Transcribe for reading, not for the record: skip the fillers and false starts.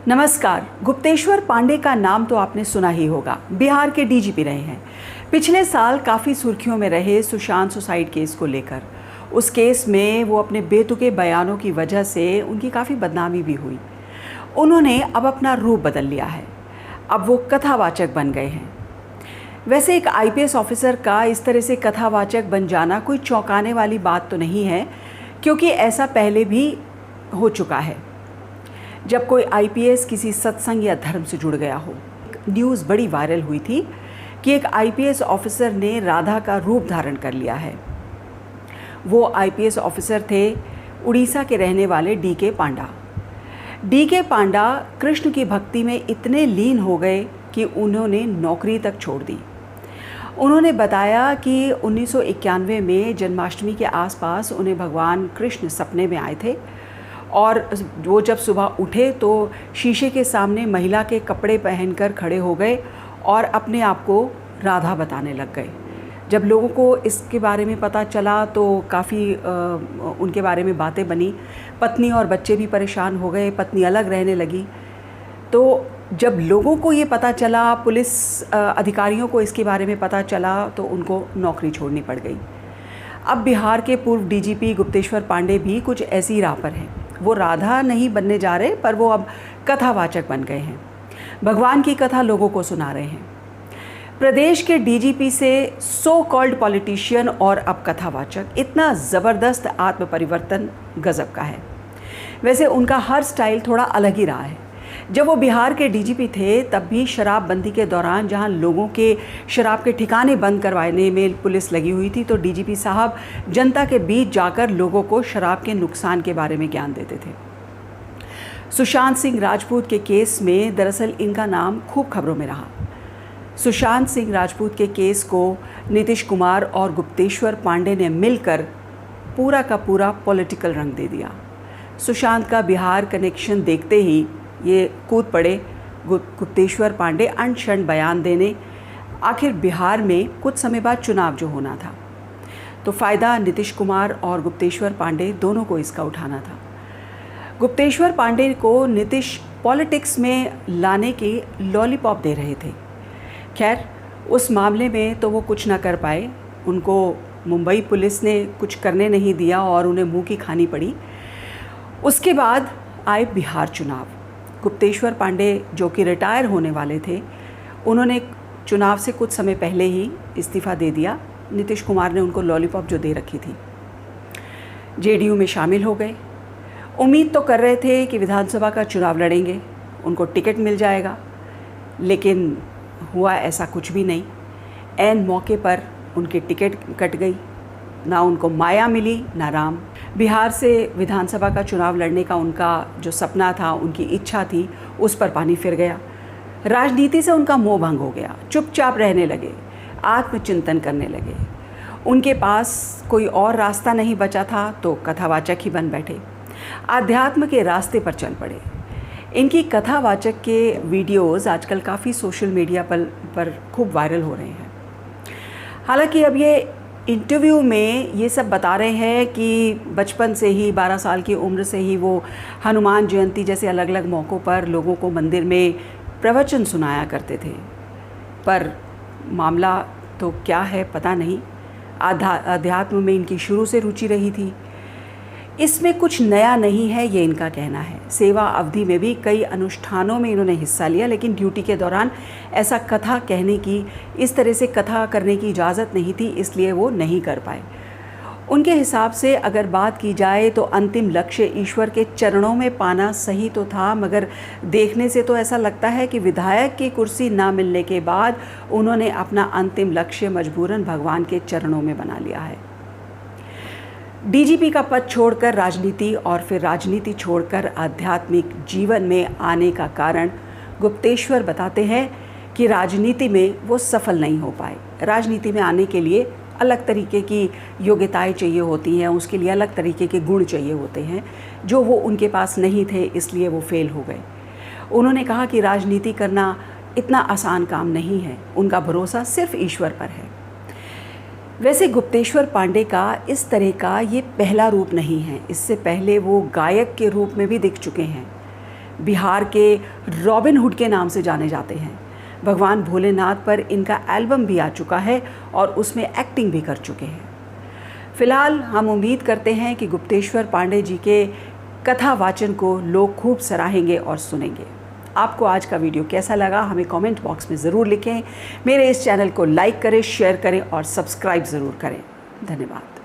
नमस्कार। गुप्तेश्वर पांडे का नाम तो आपने सुना ही होगा। बिहार के डीजीपी रहे हैं। पिछले साल काफ़ी सुर्खियों में रहे सुशांत सुसाइड केस को लेकर। उस केस में वो अपने बेतुके बयानों की वजह से उनकी काफ़ी बदनामी भी हुई। उन्होंने अब अपना रूप बदल लिया है। अब वो कथावाचक बन गए हैं। वैसे एक आईपीएस ऑफिसर का इस तरह से कथावाचक बन जाना कोई चौंकाने वाली बात तो नहीं है, क्योंकि ऐसा पहले भी हो चुका है। जब कोई आईपीएस किसी सत्संग या धर्म से जुड़ गया हो। न्यूज़ बड़ी वायरल हुई थी कि एक आईपीएस ऑफिसर ने राधा का रूप धारण कर लिया है। वो आईपीएस ऑफिसर थे उड़ीसा के रहने वाले डीके पांडा। डीके पांडा कृष्ण की भक्ति में इतने लीन हो गए कि उन्होंने नौकरी तक छोड़ दी। उन्होंने बताया कि 1991 में जन्माष्टमी के आसपास उन्हें भगवान कृष्ण सपने में आए थे और वो जब सुबह उठे तो शीशे के सामने महिला के कपड़े पहनकर खड़े हो गए और अपने आप को राधा बताने लग गए। जब लोगों को इसके बारे में पता चला तो काफ़ी उनके बारे में बातें बनी। पत्नी और बच्चे भी परेशान हो गए, पत्नी अलग रहने लगी। तो जब लोगों को ये पता चला, पुलिस अधिकारियों को इसके बारे में पता चला, तो उनको नौकरी छोड़नी पड़ गई। अब बिहार के पूर्व डीजीपी गुप्तेश्वर पांडे भी कुछ ऐसी राह पर हैं। वो राधा नहीं बनने जा रहे, पर वो अब कथावाचक बन गए हैं। भगवान की कथा लोगों को सुना रहे हैं। प्रदेश के डीजीपी से सो कॉल्ड पॉलिटिशियन और अब कथावाचक, इतना ज़बरदस्त आत्म परिवर्तन गजब का है। वैसे उनका हर स्टाइल थोड़ा अलग ही रहा है। जब वो बिहार के डीजीपी थे तब भी शराबबंदी के दौरान जहां लोगों के शराब के ठिकाने बंद करवाने में पुलिस लगी हुई थी, तो डीजीपी साहब जनता के बीच जाकर लोगों को शराब के नुकसान के बारे में ज्ञान देते थे। सुशांत सिंह राजपूत के केस में दरअसल इनका नाम खूब खबरों में रहा। सुशांत सिंह राजपूत के केस को नीतीश कुमार और गुप्तेश्वर पांडे ने मिलकर पूरा का पूरा पॉलिटिकल रंग दे दिया। सुशांत का बिहार कनेक्शन देखते ही ये कूद पड़े गुप्तेश्वर पांडे अनशन बयान देने। आखिर बिहार में कुछ समय बाद चुनाव जो होना था, तो फ़ायदा नीतीश कुमार और गुप्तेश्वर पांडे दोनों को इसका उठाना था। गुप्तेश्वर पांडे को नीतीश पॉलिटिक्स में लाने के लॉलीपॉप दे रहे थे। खैर, उस मामले में तो वो कुछ ना कर पाए। उनको मुंबई पुलिस ने कुछ करने नहीं दिया और उन्हें मुंह की खानी पड़ी। उसके बाद आए बिहार चुनाव। गुप्तेश्वर पांडे जो कि रिटायर होने वाले थे, उन्होंने चुनाव से कुछ समय पहले ही इस्तीफ़ा दे दिया। नीतीश कुमार ने उनको लॉलीपॉप जो दे रखी थी, जेडीयू में शामिल हो गए। उम्मीद तो कर रहे थे कि विधानसभा का चुनाव लड़ेंगे, उनको टिकट मिल जाएगा, लेकिन हुआ ऐसा कुछ भी नहीं। ऐन मौके पर उनकी टिकट कट गई। ना उनको माया मिली ना राम। बिहार से विधानसभा का चुनाव लड़ने का उनका जो सपना था, उनकी इच्छा थी, उस पर पानी फिर गया। राजनीति से उनका मोह भंग हो गया। चुपचाप रहने लगे, आत्मचिंतन करने लगे। उनके पास कोई और रास्ता नहीं बचा था तो कथावाचक ही बन बैठे। आध्यात्म के रास्ते पर चल पड़े। इनकी कथावाचक के वीडियोज़ आजकल काफ़ी सोशल मीडिया पर खूब वायरल हो रहे हैं। हालांकि अब ये इंटरव्यू में ये सब बता रहे हैं कि बचपन से ही 12 साल की उम्र से ही वो हनुमान जयंती जैसे अलग अलग मौक़ों पर लोगों को मंदिर में प्रवचन सुनाया करते थे। पर मामला तो क्या है पता नहीं। अध्यात्म में इनकी शुरू से रुचि रही थी। इसमें कुछ नया नहीं है, ये इनका कहना है। सेवा अवधि में भी कई अनुष्ठानों में इन्होंने हिस्सा लिया, लेकिन ड्यूटी के दौरान ऐसा कथा कहने की, इस तरह से कथा करने की इजाज़त नहीं थी, इसलिए वो नहीं कर पाए। उनके हिसाब से अगर बात की जाए तो अंतिम लक्ष्य ईश्वर के चरणों में पाना सही तो था, मगर देखने से तो ऐसा लगता है कि विधायक की कुर्सी ना मिलने के बाद उन्होंने अपना अंतिम लक्ष्य मजबूरन भगवान के चरणों में बना लिया है। डीजीपी का पद छोड़कर राजनीति और फिर राजनीति छोड़कर आध्यात्मिक जीवन में आने का कारण गुप्तेश्वर बताते हैं कि राजनीति में वो सफल नहीं हो पाए। राजनीति में आने के लिए अलग तरीके की योग्यताएं चाहिए होती हैं, उसके लिए अलग तरीके के गुण चाहिए होते हैं जो वो उनके पास नहीं थे, इसलिए वो फेल हो गए। उन्होंने कहा कि राजनीति करना इतना आसान काम नहीं है, उनका भरोसा सिर्फ ईश्वर पर है। वैसे गुप्तेश्वर पांडे का इस तरह का ये पहला रूप नहीं है। इससे पहले वो गायक के रूप में भी दिख चुके हैं। बिहार के रॉबिन हुड के नाम से जाने जाते हैं। भगवान भोलेनाथ पर इनका एल्बम भी आ चुका है और उसमें एक्टिंग भी कर चुके हैं। फिलहाल हम उम्मीद करते हैं कि गुप्तेश्वर पांडे जी के कथा वाचन को लोग खूब सराहेंगे और सुनेंगे। आपको आज का वीडियो कैसा लगा हमें कमेंट बॉक्स में ज़रूर लिखें। मेरे इस चैनल को लाइक करें, शेयर करें और सब्सक्राइब ज़रूर करें। धन्यवाद।